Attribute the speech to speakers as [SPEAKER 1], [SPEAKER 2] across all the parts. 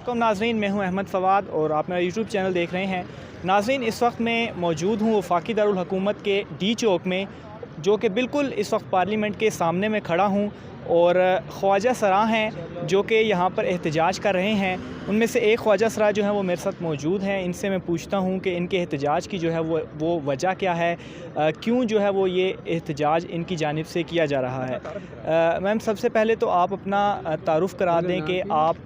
[SPEAKER 1] तो नाज़रीन, मैं हूं अहमद फवाद और आप मेरा यूट्यूब चैनल देख रहे हैं। नाज़रीन, इस वक्त मैं मौजूद हूं वफाकी दारुल हुकूमत के डी चौक में, जो कि बिल्कुल इस वक्त पार्लियामेंट के सामने में खड़ा हूं और ख्वाजा सरा हैं जो कि यहाँ पर एहतजाज कर रहे हैं। उनमें से एक ख्वाजा सरा जो है वो मेरे साथ मौजूद हैं। इनसे मैं पूछता हूँ कि इनके एहतजाज की जो है वो वजह क्या है, क्यों जो है वो ये एहतजाज इनकी जानिब से किया जा रहा है। मैम, सबसे पहले तो आप अपना तारुफ़ करा दें कि आप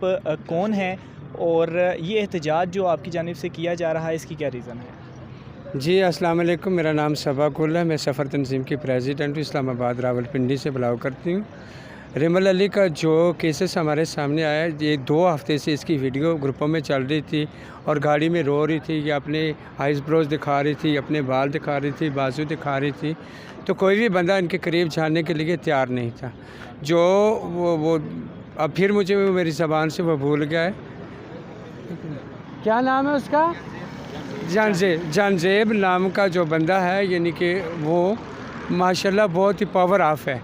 [SPEAKER 1] कौन हैं और ये एहतजाज जो आपकी जानिब से किया जा रहा है इसकी क्या रीज़न है?
[SPEAKER 2] जी, अस्सलाम वालेकुम। मेरा नाम सबा कुल है। मैं सफ़र तंजीम की प्रेसिडेंट हूँ। इस्लामाबाद रावलपिंडी से बिलॉन्ग करती हूँ। रिमल अली का जो केसेस हमारे सामने आया है, ये 2 हफ्ते से इसकी वीडियो ग्रुपों में चल रही थी और गाड़ी में रो रही थी, ये अपने आइस ब्रोज दिखा रही थी, अपने बाल दिखा रही थी, बाजू दिखा रही थी। तो कोई भी बंदा इनके करीब जाने के लिए तैयार नहीं था। जो वो अब फिर मुझे मेरी ज़बान से वो भूल गया है, क्या नाम है उसका, जानजेब नाम का जो बंदा है, यानी कि वो माशाल्लाह बहुत ही पावर ऑफ है।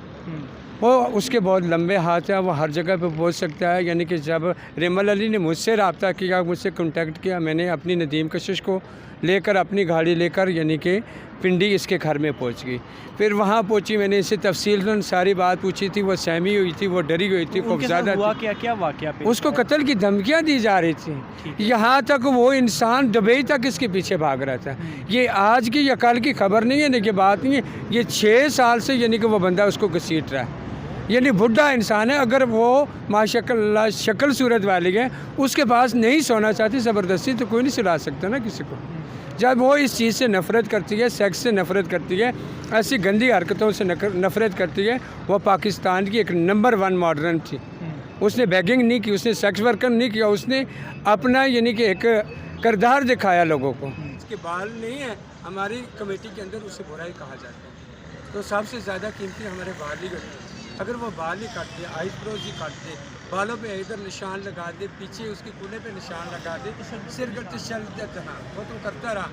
[SPEAKER 2] वो उसके बहुत लंबे हाथ हैं, वो हर जगह पे पहुंच सकता है। यानी कि जब रिमल अली ने मुझसे रब्ता किया, मुझसे कांटेक्ट किया, मैंने अपनी नदीम कशिश को लेकर अपनी गाड़ी लेकर यानी कि पिंडी इसके घर में पहुंच गई। फिर वहाँ पहुंची, मैंने इससे तफसीलन सारी बात पूछी थी। वो सहमी हुई थी, वो डरी हुई थी, खौफज़दा थी।
[SPEAKER 1] क्या वाक़या
[SPEAKER 2] उसको कत्ल की धमकियाँ दी जा रही थी। यहाँ तक वो इंसान दुबई तक इसके पीछे भाग रहा था। ये आज की या कल की खबर नहीं है, ना कि बात नहीं है, ये 6 साल से यानी कि वो बंदा उसको घसीट रहा है। यानी बुढ़ा इंसान है। अगर वो माशाअल्लाह शक्ल सूरत वाली है, उसके पास नहीं सोना चाहती ज़बरदस्ती, तो कोई नहीं सुला सकता ना किसी को। जब वो इस चीज़ से नफ़रत करती है, सेक्स से नफ़रत करती है, ऐसी गंदी हरकतों से नफ़रत करती है, वो पाकिस्तान की एक नंबर 1 मॉडर्न थी। उसने बैगिंग नहीं की, उसने सेक्स वर्कर नहीं किया, उसने अपना यानी कि एक किरदार दिखाया लोगों को। उसके बाल नहीं है, हमारी कमेटी के अंदर उसे बुराई कहा जाता है। तो सबसे ज़्यादा कीमती हमारे बाल ही होते हैं। अगर वो बाल ही काट दे, आइस ब्रोज ही काट दे, बालों पे इधर निशान लगा दे, पीछे उसके कूल्हे पे निशान लगा दे, सिर करते चल देता रहा, वो तो करता रहा।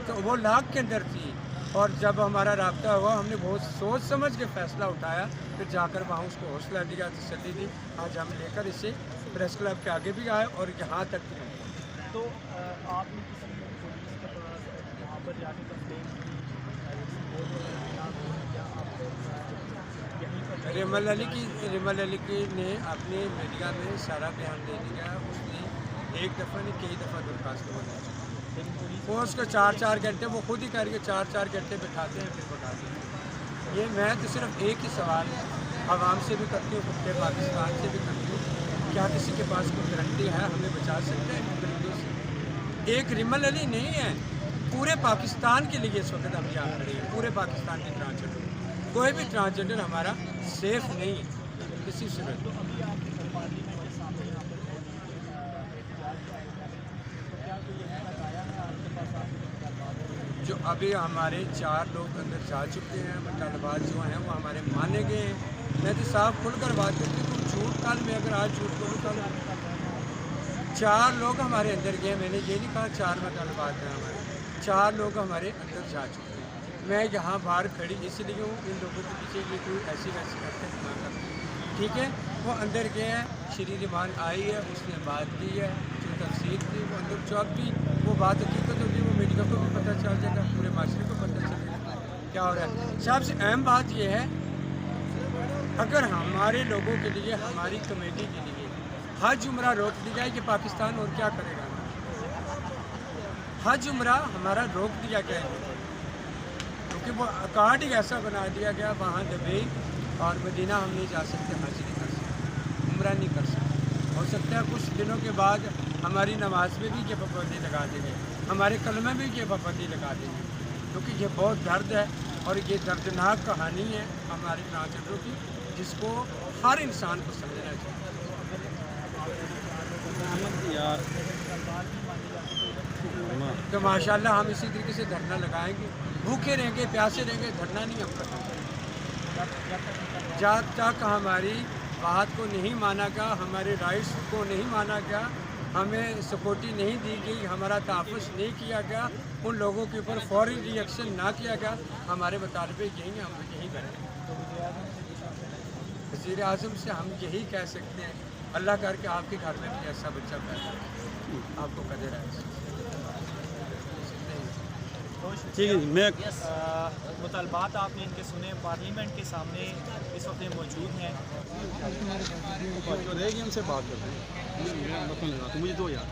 [SPEAKER 2] तो वो लाख के अंदर थी। और जब हमारा रब्ता हुआ, हमने बहुत सोच समझ के फ़ैसला उठाया। फिर जाकर वहाँ उसको हौसला दिया, तसल्ली दी। आज हम लेकर इसे प्रेस क्लब के आगे भी आए और यहाँ तक भी।
[SPEAKER 1] तो आपने किसी पुलिस के पास वहाँ पर जाके कंप्लेंट की?
[SPEAKER 2] रिमल अली की ने अपने मीडिया में सारा बयान दे दिया। उसने एक दफ़ा नहीं, कई दफ़ा दरख्वास्त बनाई। वो उसको 4-4 घंटे, वो खुद ही करके 4-4 घंटे बिठाते हैं, फिर बताते हैं। ये मैं तो सिर्फ एक ही सवाल आवाम से भी करती हूँ, पूरे पाकिस्तान से भी करती हूँ, क्या किसी के पास कोई गारंटी है हमें बचा सकते हैं गरीबों से? एक रिमल अली नहीं है, पूरे पाकिस्तान के लिए इस वक्त हम यहाँ खड़े हैं। पूरे पाकिस्तान के ट्रांसजेंडर, कोई भी ट्रांसजेंडर हमारा सेफ नहीं है किसी सूरत। जो अभी हमारे 4 लोग अंदर जा चुके हैं, मुतालबात जो हैं वो हमारे माने गए हैं। मैं तो साफ खुल कर बात करती हूँ, झूठ काल में अगर आज झूठ बोलूँ कल 4 लोग हमारे अंदर गए। मैंने ये नहीं कहा 4 मुतालबात हैं हमारे, 4 लोग हमारे अंदर जा चुके हैं। मैं यहाँ बाहर खड़ी इसलिए हूँ, इन लोगों के पीछे ये कोई ऐसी वैसी हरकत ना करती। ठीक है, वो अंदर गए हैं, श्री रिमान आई है, उसने बात की है, जो तफसील थी वो अंदर चौक भी, वो बात हकीकत होगी, वो मीडिया को भी पता चल जाएगा, पूरे माशरे को पता चलेगा क्या हो रहा है। सबसे अहम बात यह है, अगर हमारे लोगों के लिए, हमारी कमेटी के लिए हज उम्रा रोक दी जाए कि पाकिस्तान और क्या करेगा? हज उम्रा हमारा रोक दिया गया है, क्योंकि वो कार्ड ही ऐसा बना दिया गया, वहाँ दुबई और मदीना हम नहीं जा सकते, हज नहीं कर सकते, उम्रा नहीं कर सकते। हो सकता है कुछ दिनों के बाद हमारी नमाज में भी ये पाबंदी लगा देंगे, हमारे कलमे में भी ये पाबंदी लगा देंगे, क्योंकि ये बहुत दर्द है और ये दर्दनाक कहानी है हमारे ट्रांसजेंडरों की, जिसको हर इंसान को समझना चाहिए। तो माशाल्लाह हम इसी तरीके से धरना लगाएंगे, भूखे रहेंगे, प्यासे रहेंगे, धरना नहीं हम करेंगे जब तक हमारी बात को नहीं माना गया, हमारे राइट्स को नहीं माना गया, हमें सिक्योरिटी नहीं दी गई, हमारा तहफ़्फ़ुज़ नहीं किया गया, उन लोगों के ऊपर फौरी रिएक्शन ना किया गया। हमारे मुतालबे यही हम यही करेंगे। वज़ीर आज़म से हम यही कह सकते हैं اللہ کر کے آپ کے گھر میں بھی ایسا بچہ پیدا ہو، آپ کو قدر ہے.
[SPEAKER 3] ٹھیک ہے میں
[SPEAKER 1] مطالبات آپ نے ان کے سنے، پارلیمنٹ کے سامنے اس وقت یہ موجود ہیں.
[SPEAKER 3] جو رہے گی ان سے بات کرتے ہیں. مجھے دو یار.